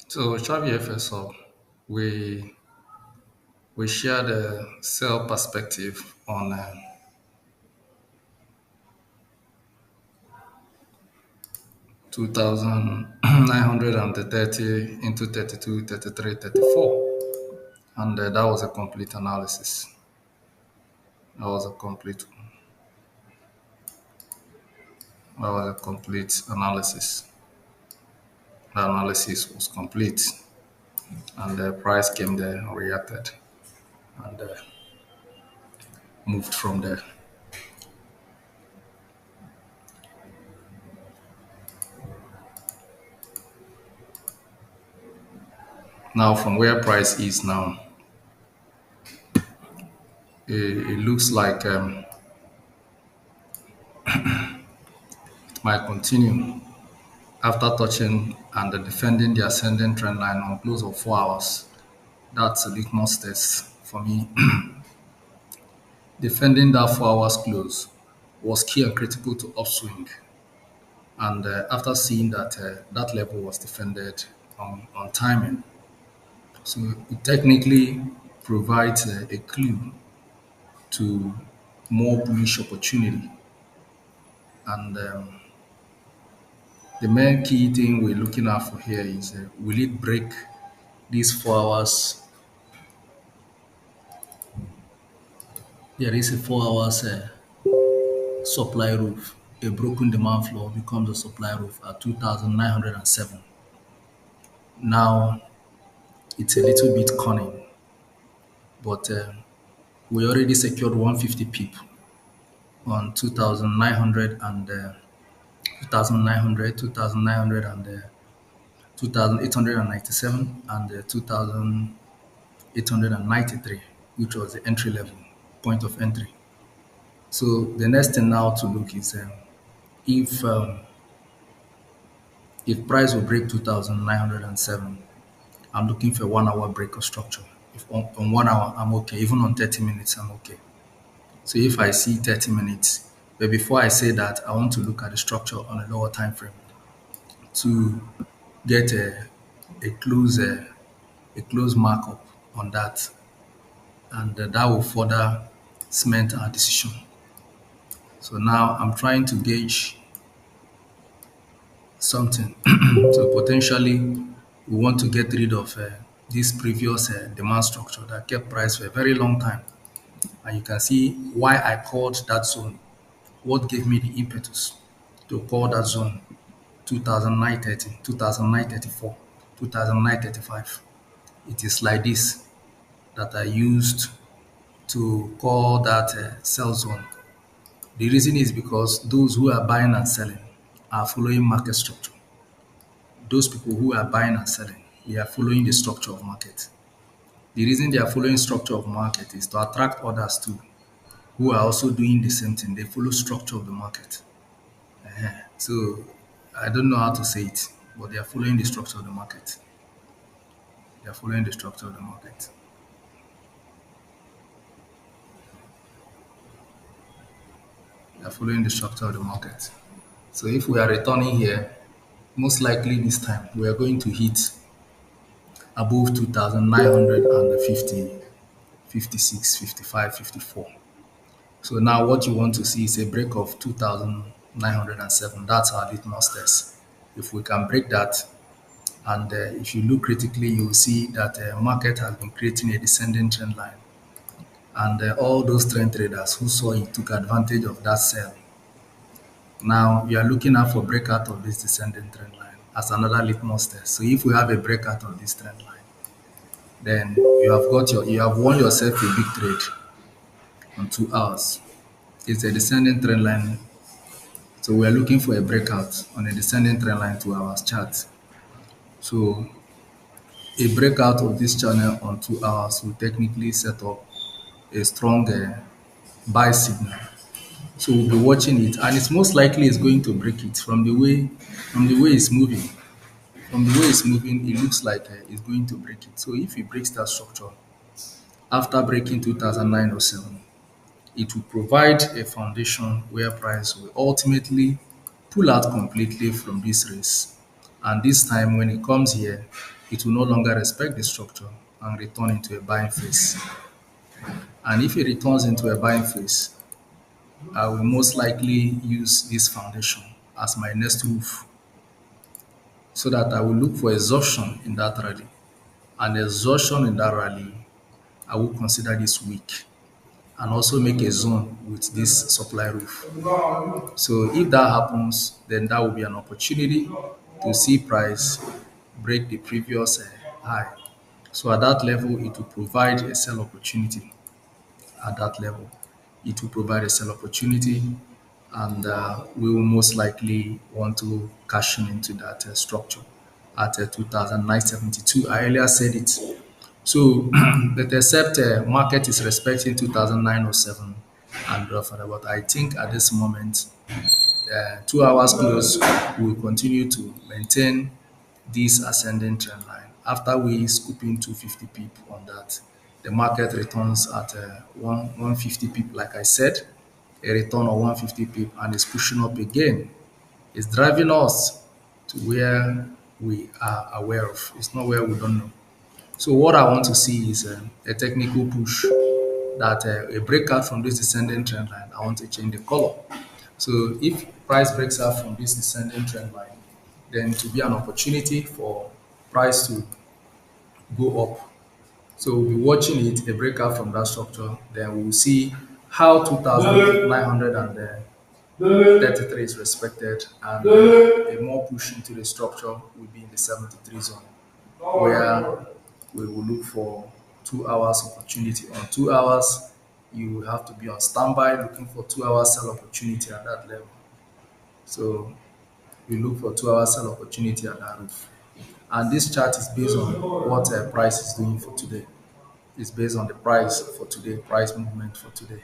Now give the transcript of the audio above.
So Shavyfxhub, we we share the cell perspective on 2930 into 32, 33, 34, and that was a complete analysis. That was a complete that was a complete analysis. The analysis was complete, and the price came there and reacted and moved from there. Now, from where price is now, it looks like it might continue after touching and defending the ascending trend line on close of 4 hours. That's a litmus test for me. Defending that 4 hours close was key and critical to upswing. And after seeing that that level was defended on timing, so it technically provides a clue to more bullish opportunity. And the main key thing we're looking at for here is will it break these 4 hours? There is a 4 hours supply roof. A broken demand floor becomes a supply roof at 2,907. Now it's a little bit cunning, but we already secured 150 pip on 2,900 and 2,900, 2,900 and 2,897 and 2,893, which was the entry level point of entry. So the next thing now to look is if um, if price will break 2,907, I'm looking for 1 hour break of structure. If on 1 hour I'm okay, even on 30 minutes I'm okay. So if I see 30 minutes, but before I say that, I want to look at the structure on a lower time frame to get a close a close markup on that, and that will further cement our decision. So now I'm trying to gauge something. So potentially, we want to get rid of this previous demand structure that kept price for a very long time. And you can see why I called that zone. What gave me the impetus to call that zone 2009-30, 2009-34, 2009-35. It is like this that I used to call that sell zone. The reason is because those who are buying and selling are following market structure. Those people who are buying and selling, they are following the structure of market. The reason they are following structure of market is to attract others too, who are also doing the same thing. They follow structure of the market. So I don't know how to say it, but they are following the structure of the market. They are following the structure of the market. following the structure of the market. So if we are returning here, most likely this time we are going to hit above 2,950, 56, 55, 54. So now what you want to see is a break of 2,907. That's our litmus test. If we can break that, and if you look critically, you will see that market has been creating a descending trend line. And all those trend traders who saw it took advantage of that sell. Now you are looking out for breakout of this descending trend line as another litmus test. So if we have a breakout of this trend line, then you have won yourself a big trade on 2 hours. It's a descending trend line. So we are looking for a breakout on a descending trend line 2 hours chart. So a breakout of this channel on 2 hours will technically set up a strong buy signal. So we'll be watching it, and it's most likely it's going to break it from the way it's moving. From the way it's moving, it looks like it's going to break it. So if it breaks that structure after breaking 2009-07, it will provide a foundation where price will ultimately pull out completely from this race. And this time when it comes here, it will no longer respect the structure and return into a buying phase. And if it returns into a buying phase, I will most likely use this foundation as my next move so that I will look for exhaustion in that rally. And exhaustion in that rally, I will consider this weak and also make a zone with this supply roof. So if that happens, then that will be an opportunity to see price break the previous high. So at that level, it will provide a sell opportunity. At that level, it will provide a sell opportunity, and we will most likely want to cash in into that structure at 2,972. I earlier said it. So, but except market is respecting 2009-07 and further, but I think at this moment, 2 hours close will continue to maintain this ascending trend line. After we scoop in 250 pip on that, the market returns at 150 pip, like I said, a return of 150 pip, and is pushing up again. It's driving us to where we are aware of. It's not where we don't know. So what I want to see is a technical push that a breakout from this descending trend line. I want to change the color. So if price breaks out from this descending trend line, then to be an opportunity for price to go up. So we'll be watching it, a breakout from that structure. Then we'll see how 2,933 is respected, and a more push into the structure will be in the 73 zone, where we will look for 2 hours opportunity. On 2 hours, you will have to be on standby looking for 2 hours sell opportunity at that level. So we look for 2 hours sell opportunity at that roof. And this chart is based on what price is doing for today. It's based on the price for today, price movement for today.